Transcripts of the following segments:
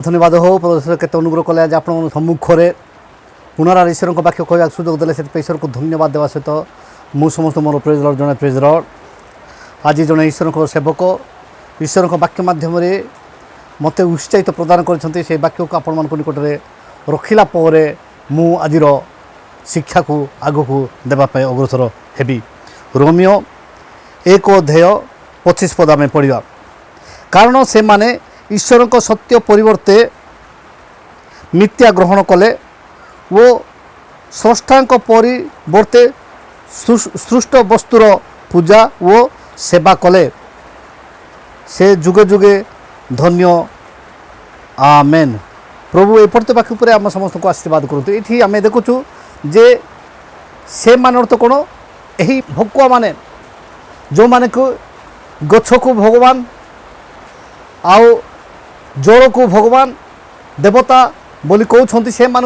धन्यवाद हो प्रदर्शन के अनुग्रह कले आज आप सम्मुखें पुनरार ईश्वर को वाक्य कहवाक सुजोग देले से ईश्वर को धन्यवाद देवा सहित मु समस्त मोर प्रेज लॉर्ड जड़े प्रेज लॉर्ड आज जड़े ईश्वर को सेवक ईश्वर को वाक्य माध्यम मत उत्साहित प्रदान कर वाक्य को आपण निकट में रखिला मु आजिर शिक्षा को आग को देवाई अग्रसर हेबी। रोमियो 1:25 पद आम पढ़ा कारण से माने ईश्वर को सत्य परिवर्ते मिथ्या ग्रहण कले वो स्रष्टा परिवर्ते सृष्ट वस्तुर पूजा वो सेवा कले से जुगे जुगे धन्य आमेन। प्रभु एपट बाकी पर आम समस्त को आशीर्वाद करूँ। ये आम देखुचु जे से मान तो कौन यही भकुआ माने जो माने को गछ को भगवान आउ जल को भगवान देवता बोली कहते से मान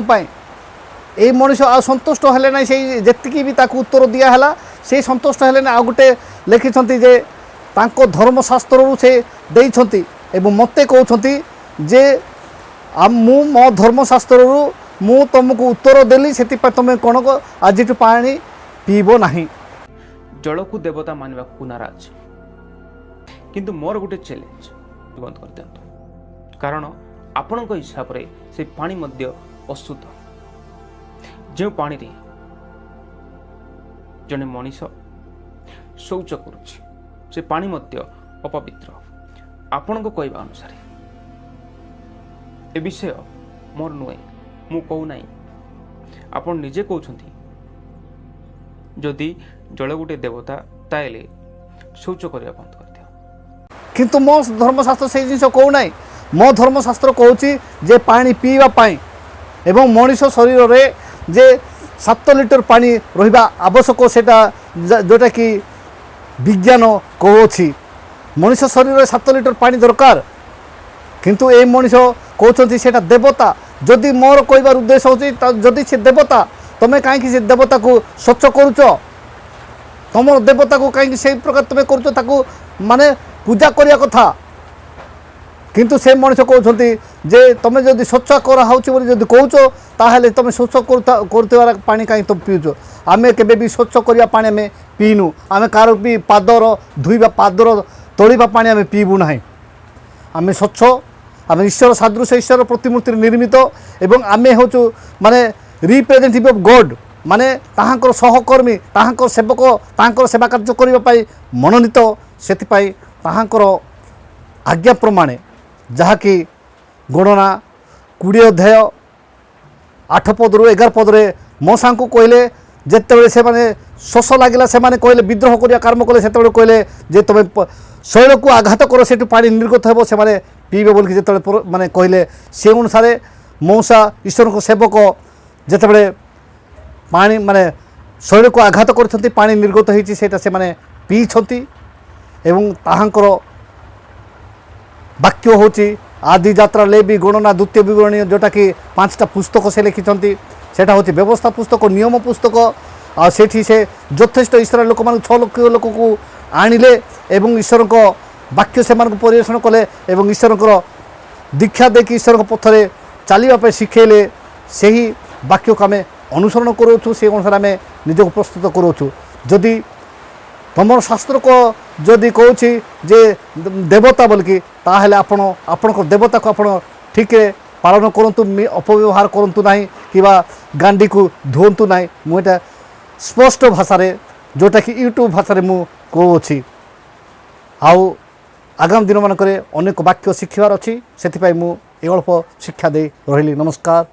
ये मनीष आ सन्तुष्ट हेले ना से जी भी ताकू उत्तर दिहला से सन्तुष्ट हेले ना आ गोटे लिखिं जे तांको धर्मशास्त्र से देइछंती एवं मते कहते जे मु मो धर्मशास्त्र मु तुमको उत्तर देली से तुम कौन को आज पानी पीब नहीं। जल को देवता मानवा को नाराज किंतु मोर गोटे चैलेंज बंद कर दियंतु कारण आपण हिसाब से से पानी मध्य अशुद्ध जो पानी रे जने मनीष शौच करुछि से पानी मध्य अपवित्र आपण को कहवा अनुसार ए विषय मोर नुहे मु कहू ना आपण निजे कहते जदि जल गोटे देवता ताइले शौच करने बंद कर दियो किंतु मो धर्मशास्त्र से जिन कहूना मो धर्मशास्त्र कहूँ जे पानी पीवा पाई एवं मनीष शरीर रे जे 7 लिटर पानी रहिबा आवश्यक सेटा जोटा कि विज्ञान कहूँ मनीष शरीर रे 7 लिटर पानी दरकार किंतु ए मनीष कहते सेटा देवता जदि मोर कहबार उद्देश्य होची जदि से देवता तुम्हें कहीं से देवता को स्वच्छ करुच तुम देवता को कहीं से प्रकार तुम्हें करुच माने पूजा करिया कथा किंतु से मनुष्य कहते जे तुम जदि स्वच्छ कराऊँच जदि कौच ताहले तुम स्वच्छ कर पानी कहीं तुम पीउच आमे केबे भी स्वच्छ करिया पानी आमे पीनु आमे कार भी पादर धुईबा पादर तोड़ीबा पानी आमे पीबू ना आमे स्वच्छ आम ईश्वर सदृश ईश्वर प्रतिमूर्ति निर्मित एवं आमे होचु माने रिप्रेजेंटेटिव ऑफ गॉड माने ताहांकर सहकर्मी ताहांकर सेवक ताहांकर सेवा कार्य करिबा पाई मनोनीत सेतिपाई ताहांकर आज्ञा प्रमाणे जहाँकि गणना 20 अध्याय 8 पद रु 11 पद रे मौसा को कहले जेतेबेले से माने शोष लागिला से माने कहले विद्रोह करिया कर्म कले सेतेबेले कहले जे तमे शैल को आघात करो सेटु पानी निर्गत हेबो से माने पीबे बोल के माने कहले से अनुसार मौसा ईश्वर को सेवक जेतेबेले पानी माने शैल को आघात करछंती पानी निर्गत होईची सेटा से माने पीछंती एवं ताहांकर वाक्य होची आदि यात्रा लेबी गणना द्वितीय विवरणी जोटा कि 5टा पुस्तक से लिखिछंती सेटा होची व्यवस्था पुस्तक नियम पुस्तक आ सेठी से यथेष्ट इस्राएल लोक मान 6 लाख लोक को आनिले एवं ईश्वर को वाक्य से मान परिवेषण कले एवं ईश्वर को दीक्षा देकी ईश्वर को पथरे चलने शिखेले से ही वाक्य को आम अनुसरण करूँ से अनुसार आम निजक प्रस्तुत करूँ जदि तुम शास्त्र को जदि कहूँ जे देवता बोलिकी ताहले आपण देवता को आपण ठीक पालन करूँ अपव्यवहार करूँ ना कि गांडी को धुंतु ना मुझे स्पष्ट भाषा जोटा कि यूट्यूब भाषा मु कहूँ आउ आगामी दिन मानक अनेक वाक्य शिखिबार अच्छी से मुझे अल्प शिक्षा दे रही। नमस्कार।